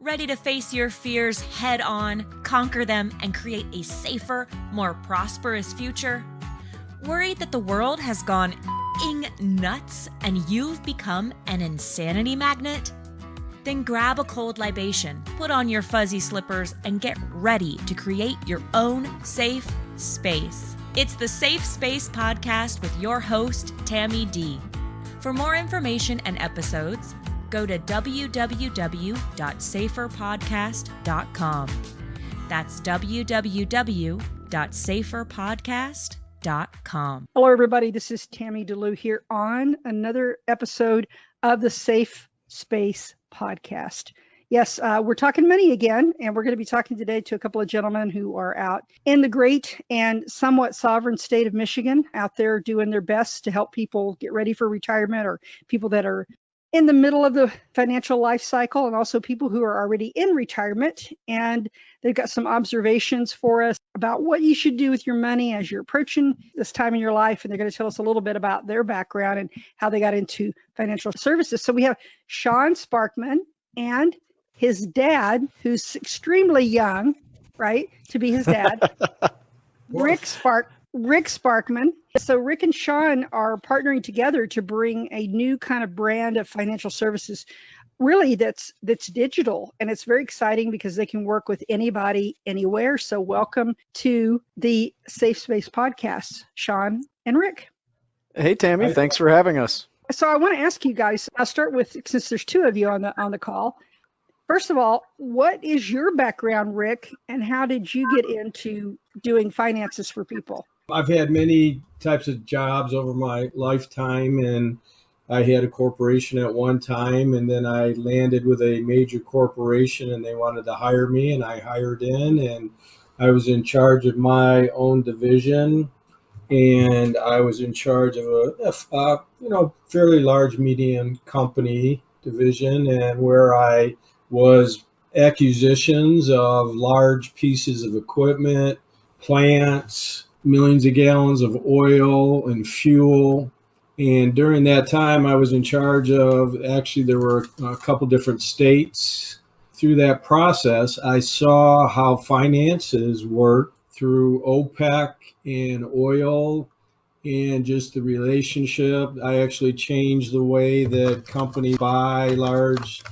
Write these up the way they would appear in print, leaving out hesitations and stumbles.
Ready to face your fears head on, conquer them, and create a safer, more prosperous future? Worried that the world has gone nuts and you've become an insanity magnet? Then grab a cold libation, put on your fuzzy slippers, and get ready to create your own safe space. It's the Safe Space Podcast with your host, Tammy D. For more information and episodes, go to www.saferpodcast.com. That's www.saferpodcast.com. Hello, everybody. This is Tammy DeLu here on another episode of the Safe Space Podcast. Yes, we're talking money again, and we're going to be talking today to a couple of gentlemen who are out in the great and somewhat sovereign state of Michigan, out there doing their best to help people get ready for retirement, or people that are in the middle of the financial life cycle, and also people who are already in retirement. And they've got some observations for us about what you should do with your money as you're approaching this time in your life. And they're going to tell us a little bit about their background and how they got into financial services. So we have Sean Sparkman and his dad, who's extremely young, right, to be his dad, Rick Sparkman. So Rick and Sean are partnering together to bring a new kind of brand of financial services, really that's digital. And it's very exciting because they can work with anybody, anywhere. So welcome to the Safe Space Podcast, Sean and Rick. Hey, Tammy, thanks for having us. So I want to ask you guys, I'll start with, since there's two of you on the call. First of all, what is your background, Rick, and how did you get into doing finances for people? I've had many types of jobs over my lifetime, and I had a corporation at one time, and then I landed with a major corporation, and they wanted to hire me, and I hired in, and I was in charge of my own division, and I was in charge of a fairly large medium company division, and where I was acquisitions of large pieces of equipment, plants, millions of gallons of oil and fuel. And during that time, I was in charge of, actually, there were a couple different states. Through that process, I saw how finances work through OPEC and oil and just the relationship. I actually changed the way that companies buy large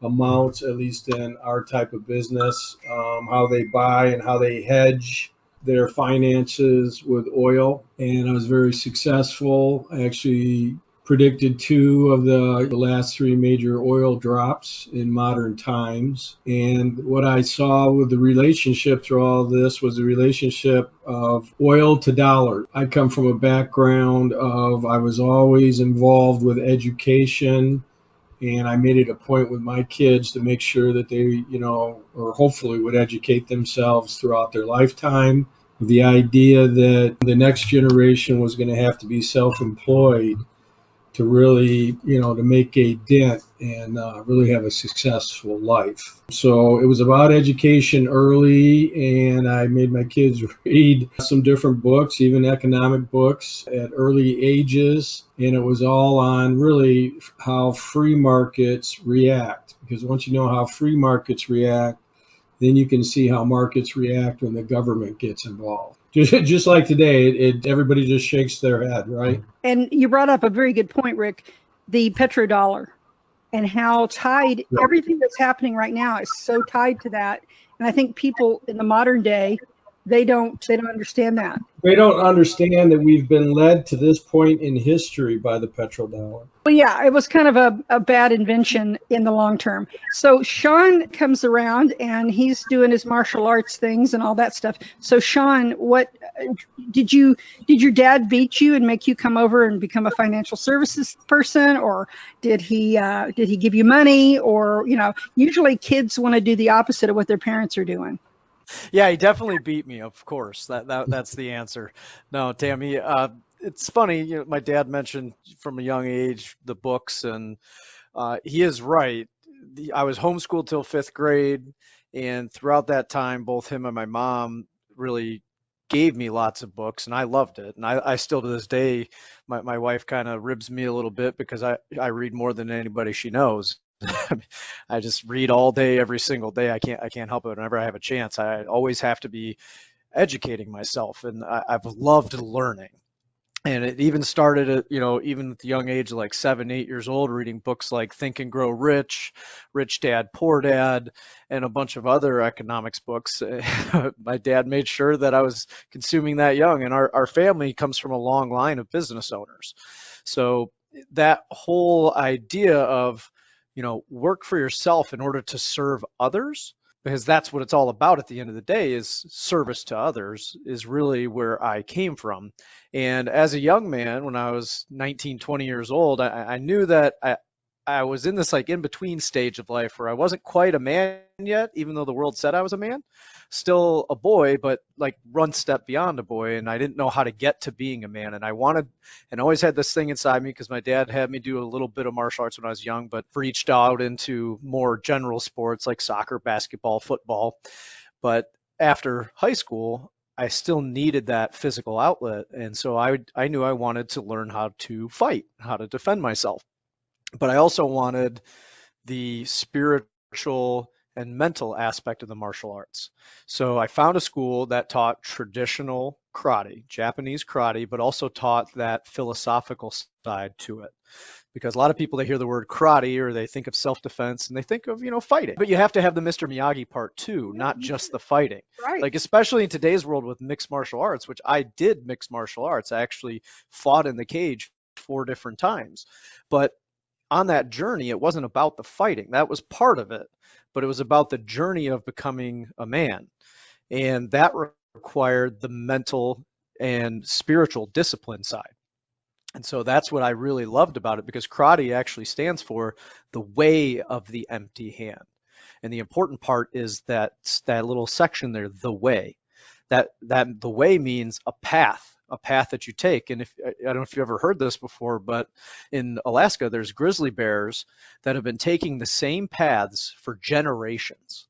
amounts, at least in our type of business, how they buy and how they hedge their finances with oil. And I was very successful. I actually predicted two of the last three major oil drops in modern times. And what I saw with the relationship through all of this was the relationship of oil to dollar. I come from a background of, I was always involved with education, and I made it a point with my kids to make sure that they, or hopefully would educate themselves throughout their lifetime. The idea that the next generation was going to have to be self-employed to really, to make a dent and really have a successful life. So it was about education early, and I made my kids read some different books, even economic books at early ages. And it was all on really how free markets react. Because once you know how free markets react, then you can see how markets react when the government gets involved. Just like today, everybody just shakes their head, right? And you brought up a very good point, Rick, the petrodollar, and how tied everything that's happening right now is so tied to that. And I think people in the modern day, they don't understand that. They don't understand that we've been led to this point in history by the petrodollar. Well, yeah, it was kind of a bad invention in the long term. So Sean comes around and he's doing his martial arts things and all that stuff. So Sean, what did your dad beat you and make you come over and become a financial services person, or did he give you money? Or, usually kids want to do the opposite of what their parents are doing. Yeah, he definitely beat me, of course. That's the answer. No, Tammy, it's funny. My dad mentioned from a young age the books, and he is right. I was homeschooled till 5th grade, and throughout that time, both him and my mom really gave me lots of books, and I loved it. And I still to this day, my wife kind of ribs me a little bit because I read more than anybody she knows. I just read all day, every single day. I can't help it. Whenever I have a chance, I always have to be educating myself, and I've loved learning. And it even started at, even at the young age of like 7, 8 years old, reading books like Think and Grow Rich, Rich Dad, Poor Dad, and a bunch of other economics books. My dad made sure that I was consuming that young, and our family comes from a long line of business owners. So that whole idea of, work for yourself in order to serve others, because that's what it's all about at the end of the day, is service to others, is really where I came from. And as a young man, when I was 19, 20 years old, I knew that I was in this like in between stage of life where I wasn't quite a man yet, even though the world said I was a man, still a boy, but like one step beyond a boy. And I didn't know how to get to being a man. And I wanted, and always had this thing inside me, because my dad had me do a little bit of martial arts when I was young, but reached out into more general sports like soccer, basketball, football. But after high school, I still needed that physical outlet. And so I knew I wanted to learn how to fight, how to defend myself. But I also wanted the spiritual and mental aspect of the martial arts. So I found a school that taught traditional karate, Japanese karate, but also taught that philosophical side to it. Because a lot of people, they hear the word karate or they think of self-defense and they think of, fighting. But you have to have the Mr. Miyagi part too, not just the fighting. Right. Like, especially in today's world with mixed martial arts, which I did mixed martial arts. I actually fought in the cage 4 different times. But on that journey, it wasn't about the fighting. That was part of it, but it was about the journey of becoming a man. And that required the mental and spiritual discipline side. And so that's what I really loved about it, because karate actually stands for the way of the empty hand. And the important part is that little section there, the way. That the way means a path that you take. And I don't know if you've ever heard this before, but in Alaska, there's grizzly bears that have been taking the same paths for generations.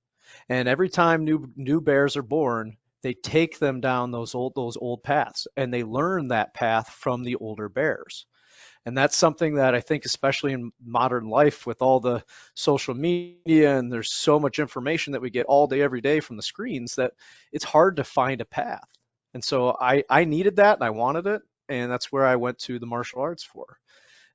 And every time new bears are born, they take them down those old paths, and they learn that path from the older bears. And that's something that I think, especially in modern life with all the social media, and there's so much information that we get all day, every day from the screens, that it's hard to find a path. And so I needed that, and I wanted it, and that's where I went to the martial arts for.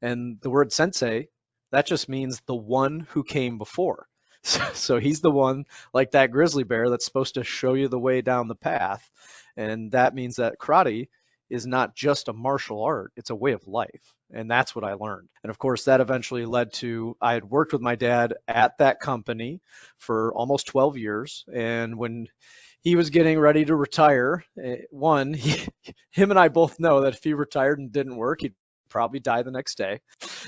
And the word sensei, that just means the one who came before. So he's the one, like that grizzly bear, that's supposed to show you the way down the path. And that means that karate is not just a martial art, it's a way of life. And that's what I learned. And of course, that eventually led to, I had worked with my dad at that company for almost 12 years. And when he was getting ready to retire, him and I both know that if he retired and didn't work, he'd probably die the next day.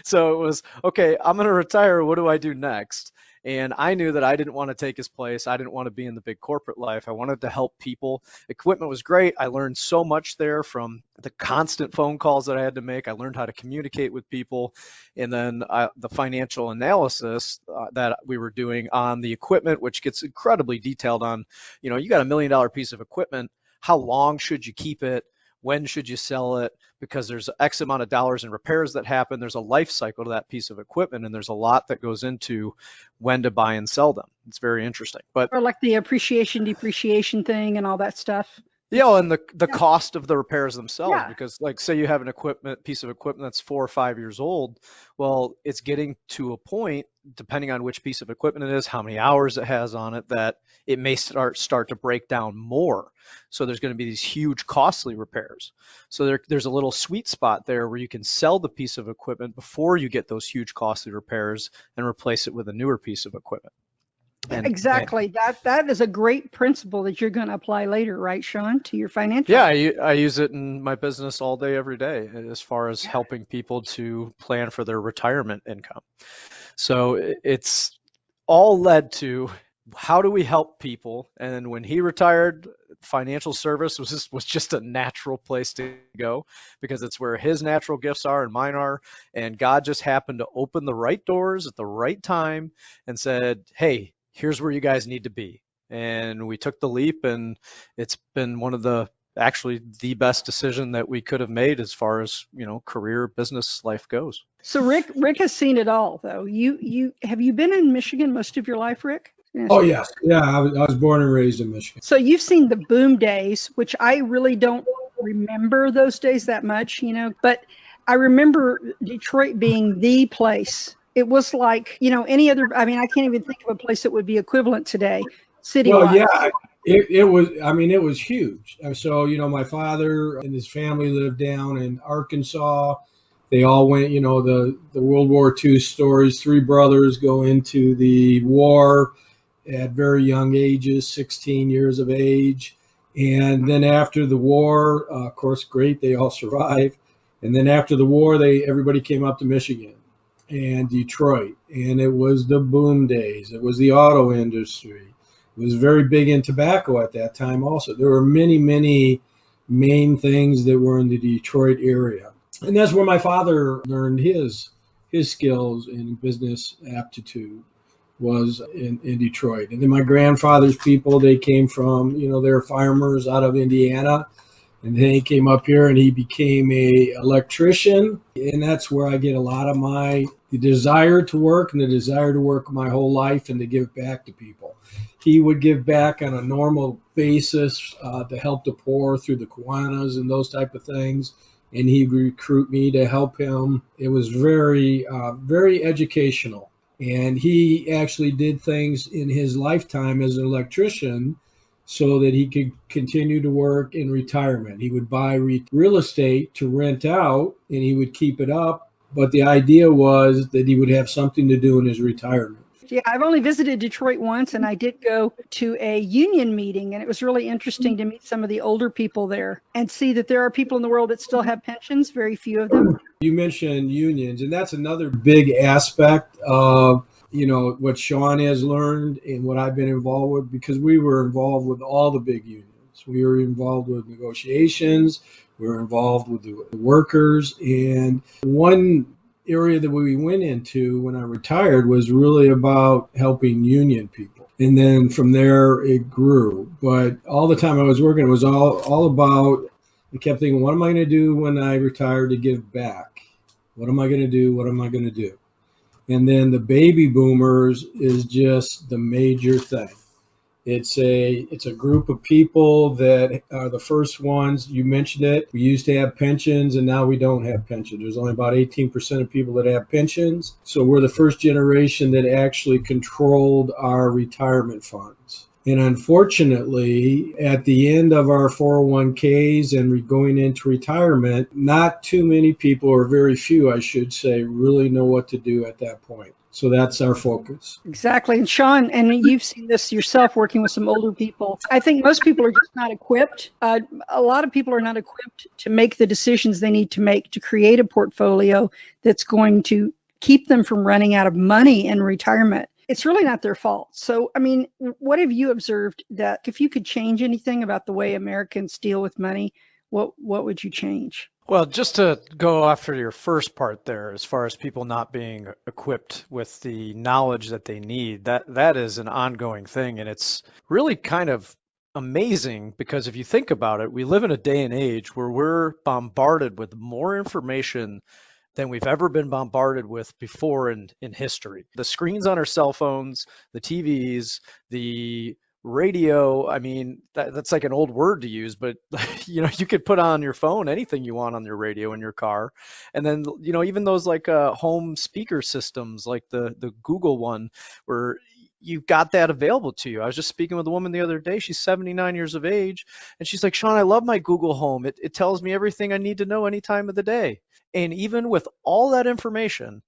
So it was, okay, I'm going to retire. What do I do next? And I knew that I didn't want to take his place. I didn't want to be in the big corporate life. I wanted to help people. Equipment was great. I learned so much there from the constant phone calls that I had to make. I learned how to communicate with people. And then the financial analysis that we were doing on the equipment, which gets incredibly detailed on, you got $1 million piece of equipment. How long should you keep it? When should you sell it? Because there's X amount of dollars in repairs that happen. There's a life cycle to that piece of equipment, and there's a lot that goes into when to buy and sell them. It's very interesting. But Or like the appreciation, depreciation thing and all that stuff. and the cost of the repairs themselves, Yeah. because like say you have an piece of equipment that's 4 or 5 years old, well, it's getting to a point, depending on which piece of equipment it is, how many hours it has on it, that it may start to break down more. So there's going to be these huge costly repairs. So there's a little sweet spot there where you can sell the piece of equipment before you get those huge costly repairs and replace it with a newer piece of equipment. Exactly. That is a great principle that you're going to apply later, right, Sean, to your financial. Yeah, I use it in my business all day, every day, as far as helping people to plan for their retirement income. So it's all led to, how do we help people? And when he retired, financial service was just a natural place to go, because it's where his natural gifts are and mine are. And God just happened to open the right doors at the right time and said, hey, here's where you guys need to be. And we took the leap, and it's been one of the actually the best decision that we could have made as far as, career, business life goes. So Rick has seen it all, though. You have you been in Michigan most of your life, Rick? Yes. Oh, yes. Yeah, I was born and raised in Michigan. So you've seen the boom days, which I really don't remember those days that much, but I remember Detroit being the place. It was like, any other, I mean, I can't even think of a place that would be equivalent today, citywide. Well, yeah, it was, I mean, it was huge. So, my father and his family lived down in Arkansas. They all went, the World War II stories. 3 brothers go into the war at very young ages, 16 years of age. And then after the war, of course, great, they all survived. And then after the war, everybody came up to Michigan and Detroit. And it was the boom days. It was the auto industry. It was very big in tobacco at that time also. There were many, many main things that were in the Detroit area. And that's where my father learned his skills in business aptitude, was in Detroit. And then my grandfather's people, they came from, they're farmers out of Indiana. And then he came up here and he became a electrician. And that's where I get a lot of the desire to work and the desire to work my whole life and to give back to people. He would give back on a normal basis to help the poor through the Kiwanis and those type of things. And he'd recruit me to help him. It was very, very educational. And he actually did things in his lifetime as an electrician so that he could continue to work in retirement. He would buy real estate to rent out and he would keep it up. But the idea was that he would have something to do in his retirement. Yeah, I've only visited Detroit once, and I did go to a union meeting, and it was really interesting to meet some of the older people there and see that there are people in the world that still have pensions, very few of them. You mentioned unions, and that's another big aspect of, what Sean has learned and what I've been involved with, because we were involved with all the big unions. We were involved with negotiations. We were involved with the workers. And one area that we went into when I retired was really about helping union people. And then from there it grew. But all the time I was working, it was all about, I kept thinking, what am I going to do when I retire to give back? What am I going to do? What am I going to do? And then the baby boomers is just the major thing. It's a group of people that are the first ones. You mentioned it. We used to have pensions, and now we don't have pensions. There's only about 18% of people that have pensions. So we're the first generation that actually controlled our retirement funds. And unfortunately, at the end of our 401ks and going into retirement, not too many people, or very few, I should say, really know what to do at that point. So that's our focus. Exactly. And Sean, and you've seen this yourself working with some older people. I think most people are just not equipped. A lot of people are not equipped to make the decisions they need to make to create a portfolio that's going to keep them from running out of money in retirement. It's really not their fault. So, I mean, what have you observed that if you could change anything about the way Americans deal with money, what would you change? Well, just to go after your first part there, as far as people not being equipped with the knowledge that they need, that is an ongoing thing. And it's really kind of amazing because if you think about it, we live in a day and age where we're bombarded with more information than we've ever been bombarded with before in history. The screens on our cell phones, the TVs, the radio, I mean, that's like an old word to use, but you could put on your phone anything you want on your radio in your car. And then, even those like home speaker systems, like the Google one, where you've got that available to you. I was just speaking with a woman the other day. She's 79 years of age, and she's like, Sean, I love my Google Home. It tells me everything I need to know any time of the day. And even with all that information,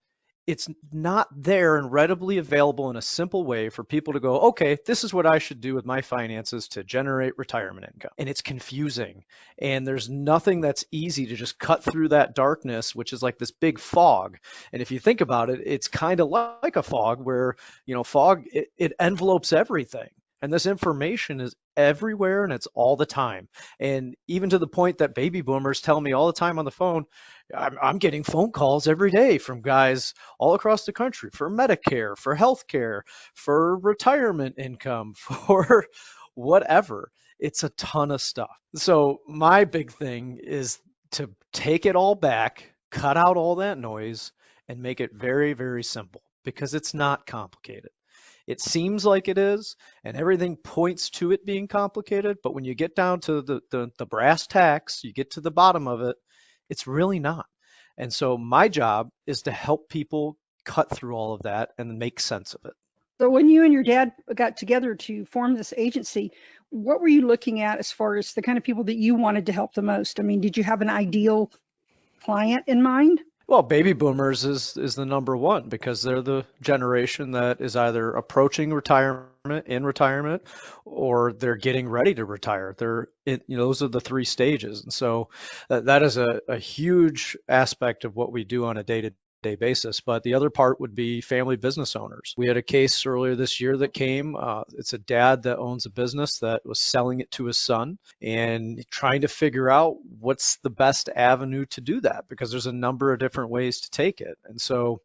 it's not there and readily available in a simple way for people to go, okay, this is what I should do with my finances to generate retirement income. And it's confusing. And there's nothing that's easy to just cut through that darkness, which is like this big fog. And if you think about it, it's kind of like a fog where, fog, it envelopes everything. And this information is everywhere and it's all the time. And even to the point that baby boomers tell me all the time on the phone, I'm getting phone calls every day from guys all across the country for Medicare, for healthcare, for retirement income, for whatever. It's a ton of stuff. So my big thing is to take it all back, cut out all that noise, and make it very, very simple, because it's not complicated. It seems like it is, and everything points to it being complicated, but when you get down to the brass tacks, you get to the bottom of it, it's really not. And so my job is to help people cut through all of that and make sense of it. So when you and your dad got together to form this agency, what were you looking at as far as the kind of people that you wanted to help the most? I mean, did you have an ideal client in mind? Well, baby boomers is the number one, because they're the generation that is either approaching retirement, or they're getting ready to retire. Those are the three stages. And so that is a huge aspect of what we do on a day-to-day basis. But the other part would be family business owners. We had a case earlier this year that came. It's a dad that owns a business that was selling it to his son and trying to figure out what's the best avenue to do that, because there's a number of different ways to take it. And so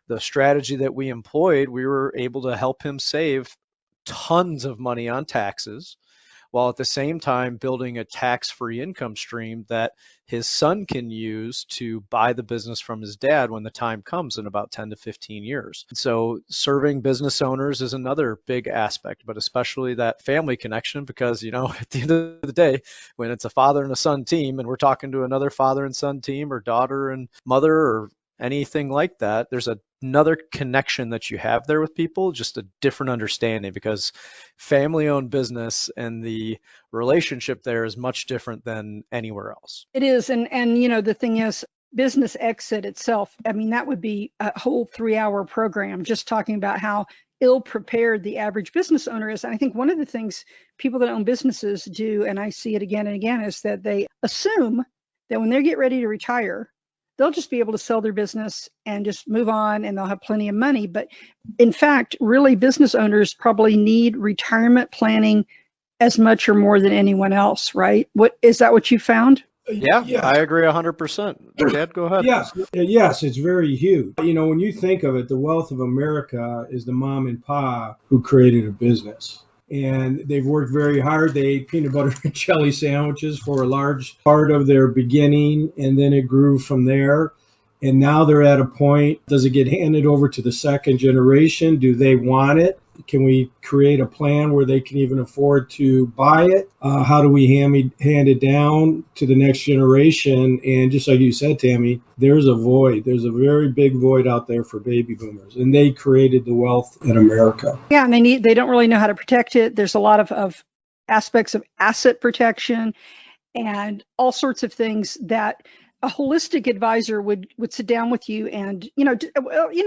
the strategy that we employed, we were able to help him save tons of money on taxes, while at the same time building a tax-free income stream that his son can use to buy the business from his dad when the time comes in about 10 to 15 years. So serving business owners is another big aspect, but especially that family connection, because, at the end of the day, when it's a father and a son team and we're talking to another father and son team, or daughter and mother, or anything like that, there's another connection that you have there with people, just a different understanding, because family-owned business and the relationship there is much different than anywhere else. It is. And the thing is, business exit itself, I mean, that would be a whole 3-hour program just talking about how ill-prepared the average business owner is. And I think one of the things people that own businesses do, and I see it again and again, is that they assume that when they get ready to retire, they'll just be able to sell their business and just move on, and they'll have plenty of money. But in fact, really, business owners probably need retirement planning as much or more than anyone else, right? Is that what you found? Yeah, I agree 100%. Dad, go ahead. Yes, it's very huge. When you think of it, the wealth of America is the mom and pa who created a business. And they've worked very hard. They ate peanut butter and jelly sandwiches for a large part of their beginning, and then it grew from there. And now they're at a point, does it get handed over to the second generation? Do they want it? Can we create a plan where they can even afford to buy it? How do we hand it down to the next generation? And just like you said, Tammy, there's a void. There's a very big void out there for baby boomers, and they created the wealth in America. Yeah, and they don't really know how to protect it. There's a lot of aspects of asset protection and all sorts of things that a holistic advisor would sit down with you and,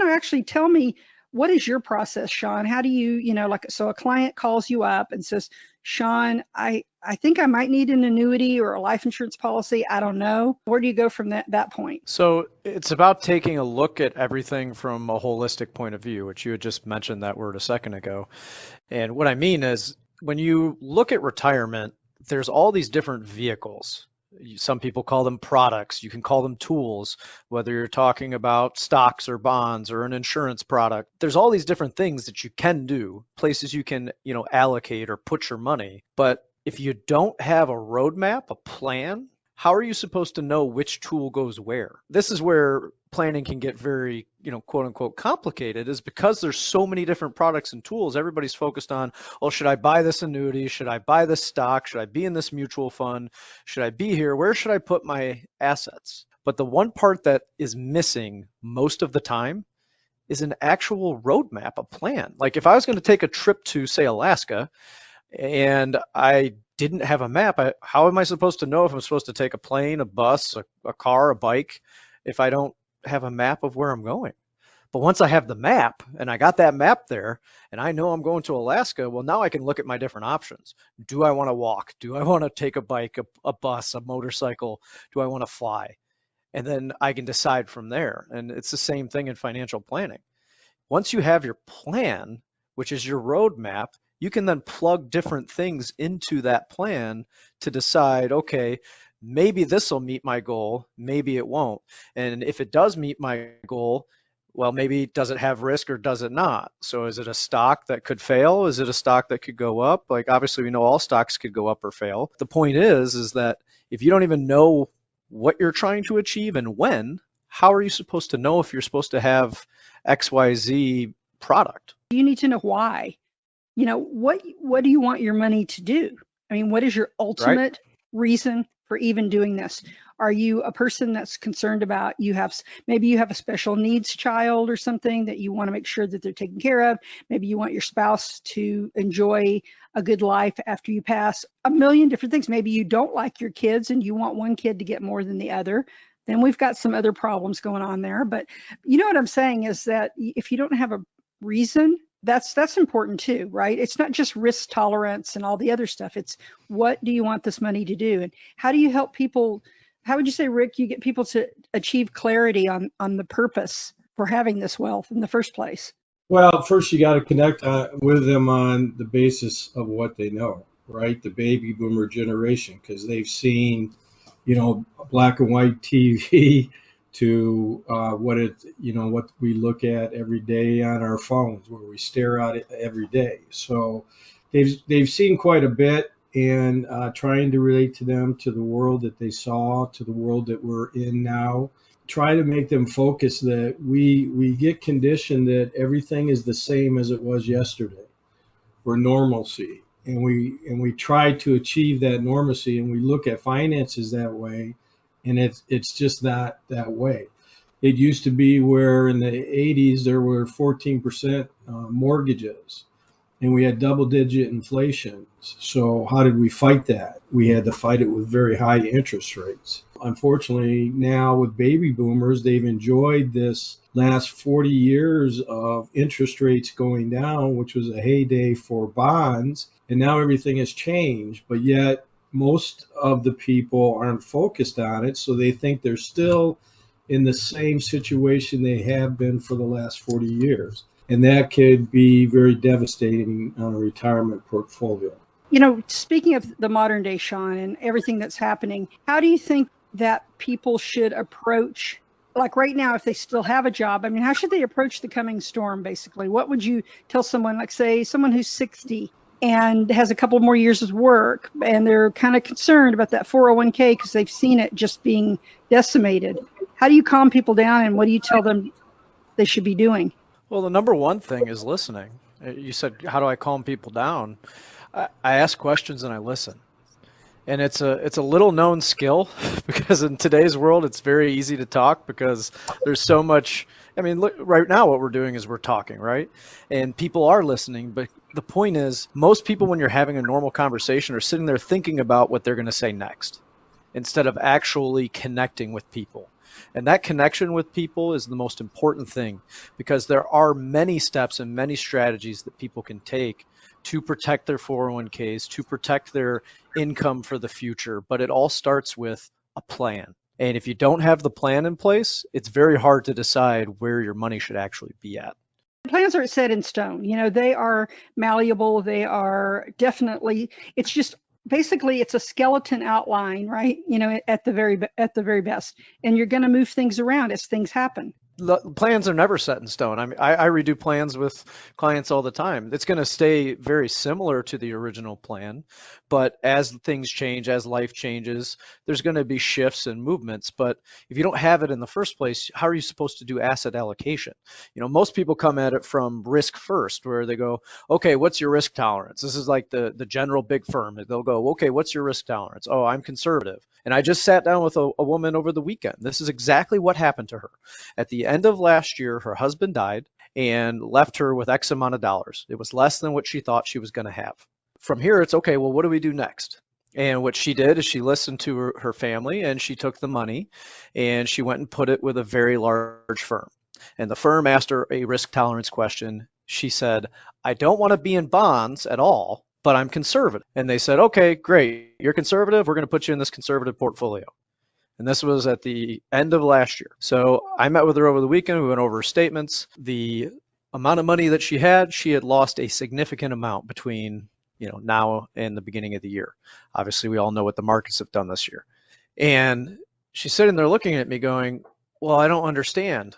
actually tell me, what is your process, Sean? How do you, so a client calls you up and says, Sean, I think I might need an annuity or a life insurance policy. I don't know. Where do you go from that point? So it's about taking a look at everything from a holistic point of view, which you had just mentioned that word a second ago. And what I mean is, when you look at retirement, there's all these different vehicles. Some people call them products. You can call them tools, whether you're talking about stocks or bonds or an insurance product. There's all these different things that you can do, places you can, allocate or put your money. But if you don't have a roadmap, a plan, how are you supposed to know which tool goes where? This is where planning can get very, quote unquote complicated, is because there's so many different products and tools. Everybody's focused on, should I buy this annuity? Should I buy this stock? Should I be in this mutual fund? Should I be here? Where should I put my assets? But the one part that is missing most of the time is an actual roadmap, a plan. Like if I was going to take a trip to, say, Alaska, and I didn't have a map, how am I supposed to know if I'm supposed to take a plane, a bus, a car, a bike, if I don't have a map of where I'm going? But once I have the map and I got that map there and I know I'm going to Alaska, well, now I can look at my different options. Do I want to walk? Do I want to take a bike, a bus, a motorcycle? Do I want to fly? And then I can decide from there. And it's the same thing in financial planning. Once you have your plan, which is your roadmap, you can then plug different things into that plan to decide, okay, maybe this will meet my goal, maybe it won't. And if it does meet my goal, Well, maybe does it have risk or does it not? So is it a stock that could fail? Is it a stock that could go up? Like obviously we know all stocks could go up or fail. The point is that if you don't even know what you're trying to achieve and when, how are you supposed to know if you're supposed to have XYZ product? You need to know why. What do you want your money to do? I mean, what is your ultimate reason for even doing this? Are you a person that's concerned about maybe you have a special needs child or something that you want to make sure that they're taken care of? Maybe you want your spouse to enjoy a good life after you pass. A million different things. Maybe you don't like your kids and you want one kid to get more than the other. Then we've got some other problems going on there. But you know what I'm saying is that if you don't have a reason, that's important too, right? It's not just risk tolerance and all the other stuff. It's what do you want this money to do? And how do you help people? How would you say, Rick, you get people to achieve clarity on the purpose for having this wealth in the first place? Well, first you got to connect with them on the basis of what they know, right? The baby boomer generation, because they've seen, black and white TV to what we look at every day on our phones, where we stare at it every day. So they've seen quite a bit, and trying to relate to them, to the world that they saw, to the world that we're in now. Try to make them focus that we get conditioned that everything is the same as it was yesterday. We're normalcy, and we try to achieve that normalcy, and we look at finances that way, and it's just not that way. It used to be where in the 80s there were 14% mortgages, and we had double-digit inflation. So how did we fight that? We had to fight it with very high interest rates. Unfortunately, now with baby boomers, they've enjoyed this last 40 years of interest rates going down, which was a heyday for bonds, and now everything has changed. But yet, most of the people aren't focused on it, so they think they're still in the same situation they have been for the last 40 years. And that could be very devastating on a retirement portfolio. Speaking of the modern day, Sean, and everything that's happening, how do you think that people should approach, like right now, if they still have a job? I mean, how should they approach the coming storm, basically? What would you tell someone, like say someone who's 60 and has a couple more years of work, and they're kind of concerned about that 401k because they've seen it just being decimated? How do you calm people down, and what do you tell them they should be doing? Well, the number one thing is listening. You said, how do I calm people down? I ask questions and I listen. And it's a little known skill because in today's world, it's very easy to talk because there's so much. I mean, look, right now what we're doing is we're talking, right? And people are listening. But the point is, most people, when you're having a normal conversation, are sitting there thinking about what they're going to say next instead of actually connecting with people. And that connection with people is the most important thing, because there are many steps and many strategies that people can take to protect their 401ks, to protect their income for the future. But it all starts with a plan. And if you don't have the plan in place, it's very hard to decide where your money should actually be at. Plans aren't set in stone. They are malleable. They are definitely, it's just basically it's a skeleton outline, right? At the very best, and you're going to move things around as things happen. Plans are never set in stone. I mean, I redo plans with clients all the time. It's going to stay very similar to the original plan, but as things change, as life changes, there's going to be shifts and movements. But if you don't have it in the first place, how are you supposed to do asset allocation? Most people come at it from risk first, where they go, okay, what's your risk tolerance? This is like the general big firm. They'll go, okay, what's your risk tolerance? Oh, I'm conservative. And I just sat down with a woman over the weekend. This is exactly what happened to her. At the end of last year, her husband died and left her with X amount of dollars. It was less than what she thought she was going to have. From here, it's okay, well, what do we do next? And what she did is she listened to her family, and she took the money and she went and put it with a very large firm. And the firm asked her a risk tolerance question. She said, I don't want to be in bonds at all, but I'm conservative. And they said, okay, great. You're conservative. We're going to put you in this conservative portfolio. And this was at the end of last year. So I met with her over the weekend. We went over her statements. The amount of money that she had lost a significant amount between now and the beginning of the year. Obviously, we all know what the markets have done this year. And she's sitting there looking at me going, well, I don't understand.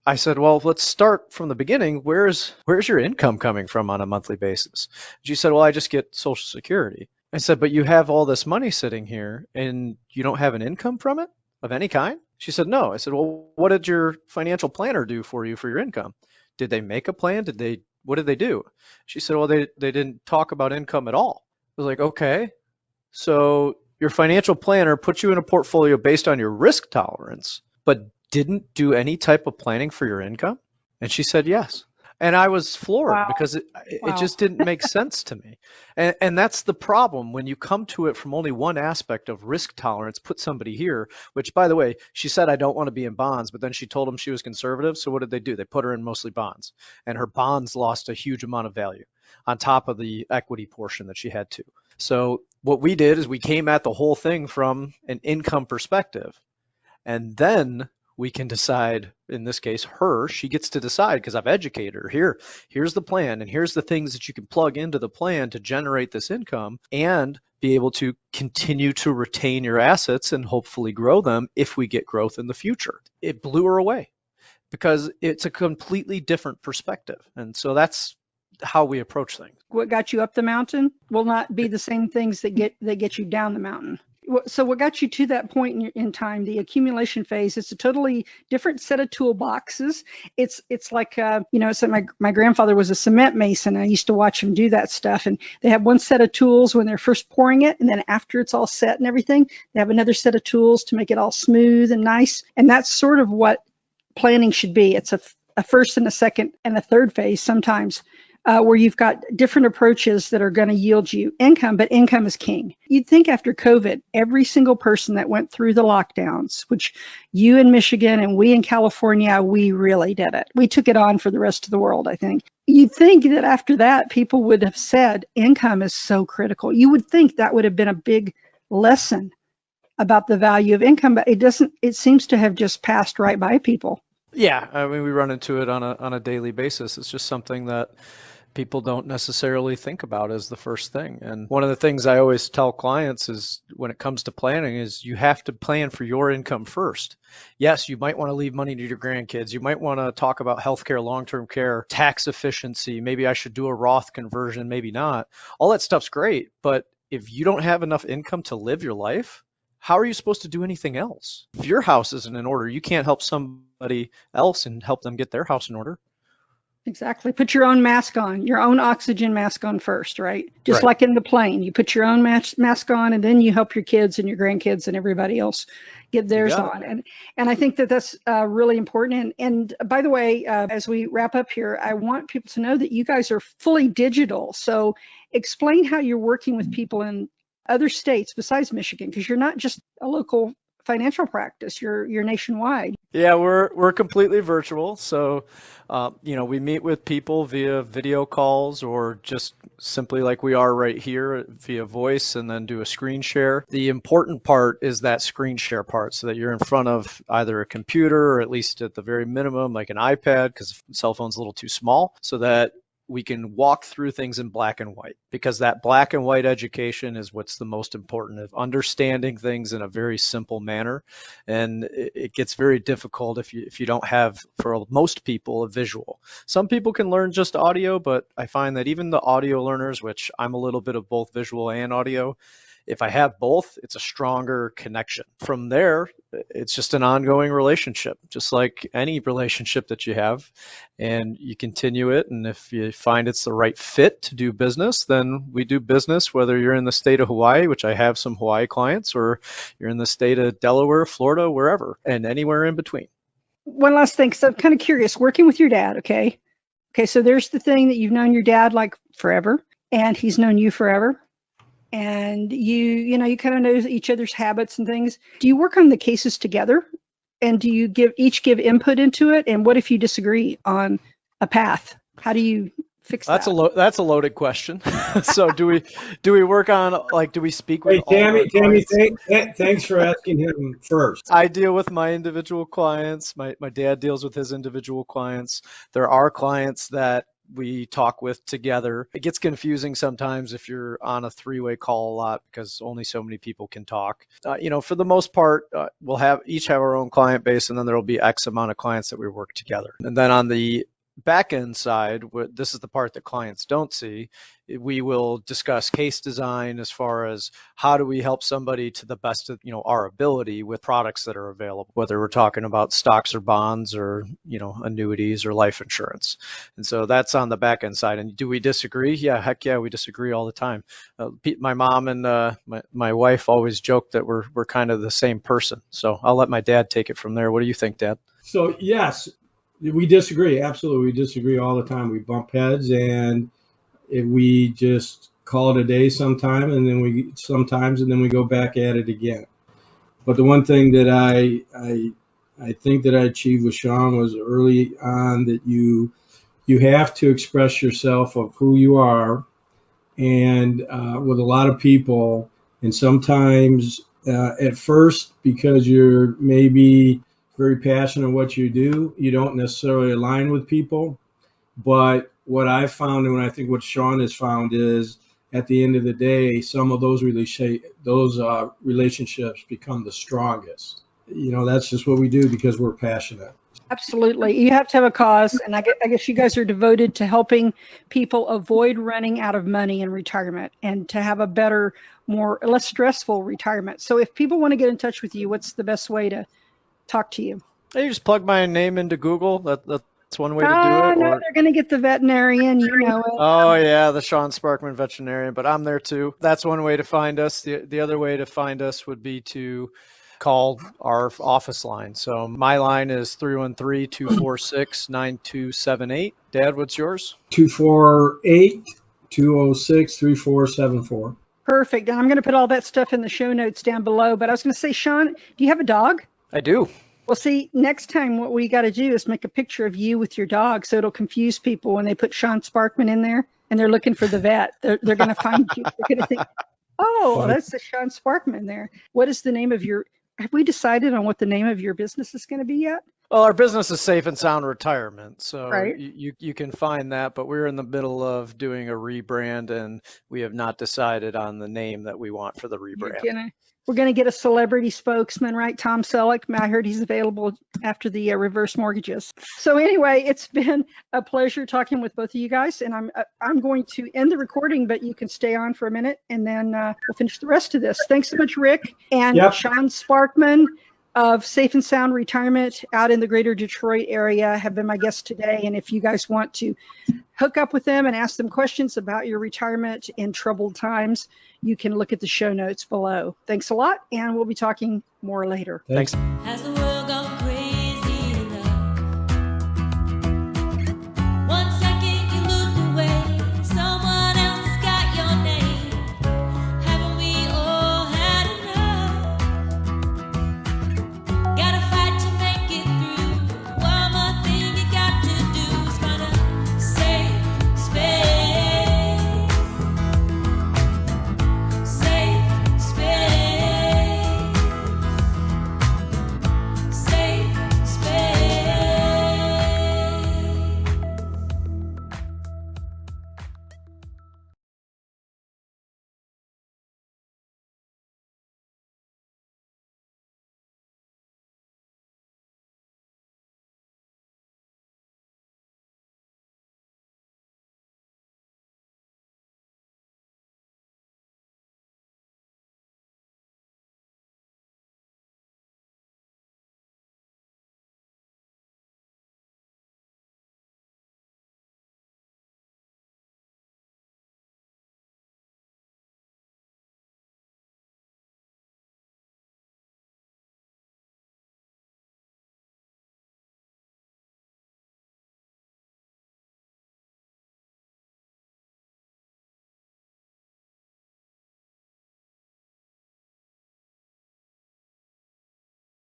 I said, well, let's start from the beginning. Where's your income coming from on a monthly basis? She said, well, I just get Social Security. I said, but you have all this money sitting here and you don't have an income from it of any kind? She said, no. I said, well, what did your financial planner do for you for your income? Did they make a plan? What did they do? She said, well, they didn't talk about income at all. I was like, okay, so your financial planner put you in a portfolio based on your risk tolerance, but didn't do any type of planning for your income? And she said, yes. And I was floored Wow. because it Wow. just didn't make sense to me. And that's the problem when you come to it from only one aspect of risk tolerance, put somebody here, which by the way, she said, I don't want to be in bonds, but then she told them she was conservative. So what did they do? They put her in mostly bonds, and her bonds lost a huge amount of value on top of the equity portion that she had too. So what we did is we came at the whole thing from an income perspective, and then we can decide, in this case, she gets to decide because I've educated her. Here's the plan, and here's the things that you can plug into the plan to generate this income and be able to continue to retain your assets and hopefully grow them if we get growth in the future. It blew her away because it's a completely different perspective. And so that's how we approach things. What got you up the mountain will not be the same things that get you down the mountain. So what got you to that point in time, the accumulation phase? It's a totally different set of toolboxes. It's like so my grandfather was a cement mason. I used to watch him do that stuff, and they have one set of tools when they're first pouring it, and then after it's all set and everything, they have another set of tools to make it all smooth and nice. And that's sort of what planning should be. It's a first and a second and a third phase sometimes. Where you've got different approaches that are going to yield you income, but income is king. You'd think after COVID, every single person that went through the lockdowns, which you in Michigan and we in California, we really did it. We took it on for the rest of the world, I think. You'd think that after that, people would have said income is so critical. You would think that would have been a big lesson about the value of income, but it doesn't. It seems to have just passed right by people. Yeah, I mean, we run into it on a daily basis. It's just something that people don't necessarily think about as the first thing. And one of the things I always tell clients is when it comes to planning is you have to plan for your income first. Yes, you might want to leave money to your grandkids. You might want to talk about healthcare, long-term care, tax efficiency. Maybe I should do a Roth conversion, maybe not. All that stuff's great, but if you don't have enough income to live your life, how are you supposed to do anything else? If your house isn't in order, you can't help somebody else and help them get their house in order. Exactly. Put your own mask on, your own oxygen mask on first, right? Just Right. like in the plane, you put your own mask on, and then you help your kids and your grandkids and everybody else get theirs on. And I think that that's really important. And by the way, as we wrap up here, I want people to know that you guys are fully digital. So explain how you're working with people in other states besides Michigan, because you're not just a local financial practice, you're nationwide. Yeah, we're completely virtual. So, we meet with people via video calls or just simply like we are right here via voice and then do a screen share. The important part is that screen share part so that you're in front of either a computer or at least at the very minimum, like an iPad, because the cell phone's a little too small, so that we can walk through things in black and white, because that black and white education is what's the most important, of understanding things in a very simple manner. And it gets very difficult if you don't have, for most people, a visual. Some people can learn just audio, but I find that even the audio learners, which I'm a little bit of both visual and audio, if I have both, it's a stronger connection. From there, it's just an ongoing relationship, just like any relationship that you have, and you continue it. And if you find it's the right fit to do business, then we do business, whether you're in the state of Hawaii, which I have some Hawaii clients, or you're in the state of Delaware, Florida, wherever, and anywhere in between. One last thing, so I'm kind of curious, working with your dad, okay, so there's the thing that you've known your dad like forever, and he's known you forever. And you kind of know each other's habits and things. Do you work on the cases together? And do you each give input into it? And what if you disagree on a path? How do you fix that? That's a loaded question. So do we work on, like, do we speak with Tammy, thanks for asking him first. I deal with my individual clients. My dad deals with his individual clients. There are clients that we talk with together. It gets confusing sometimes if you're on a three-way call a lot because only so many people can talk. For the most part, we'll each have our own client base, and then there'll be X amount of clients that we work together. And then on the back end side, this is the part that clients don't see. We will discuss case design as far as how do we help somebody to the best of our ability with products that are available, whether we're talking about stocks or bonds or annuities or life insurance. And so that's on the back end side. And do we disagree? Yeah, heck yeah, we disagree all the time. My mom and my wife always joke that we're kind of the same person. So I'll let my dad take it from there. What do you think, Dad? So yes, we disagree. Absolutely, we disagree all the time. We bump heads, and we just call it a day sometime, and then we go back at it again. But the one thing that I think that I achieved with Sean was early on that you have to express yourself of who you are, and with a lot of people, and sometimes at first, because you're maybe very passionate in what you do, you don't necessarily align with people. But what I found, and I think what Sean has found, is at the end of the day, some of those relationships become the strongest. That's just what we do because we're passionate. Absolutely. You have to have a cause. And I guess you guys are devoted to helping people avoid running out of money in retirement and to have a better, less stressful retirement. So if people want to get in touch with you, what's the best way to talk to you? You just plug my name into Google. That's one way to do it. No, they're going to get the veterinarian, you know it. Oh yeah, the Sean Sparkman veterinarian, but I'm there too. That's one way to find us. The other way to find us would be to call our office line. So my line is 313-246-9278. Dad, what's yours? 248-206-3474. Perfect. And I'm going to put all that stuff in the show notes down below. But I was going to say, Sean, do you have a dog? I do. Well, see, next time what we got to do is make a picture of you with your dog so it'll confuse people when they put Sean Sparkman in there and they're looking for the vet. They're going to find you. They're going to think, oh, that's the Sean Sparkman there. What is the name of have we decided on what the name of your business is going to be yet? Well, our business is Safe and Sound Retirement, so right. you can find that, but we're in the middle of doing a rebrand, and we have not decided on the name that we want for the rebrand. We're going to get a celebrity spokesman, right? Tom Selleck. I heard he's available after the reverse mortgages. So anyway, it's been a pleasure talking with both of you guys, and I'm going to end the recording, but you can stay on for a minute, and then we'll finish the rest of this. Thanks so much, Rick and Sean Sparkman of Safe and Sound Retirement out in the greater Detroit area have been my guests today. And if you guys want to hook up with them and ask them questions about your retirement in troubled times, you can look at the show notes below. Thanks a lot, and we'll be talking more later. Thanks.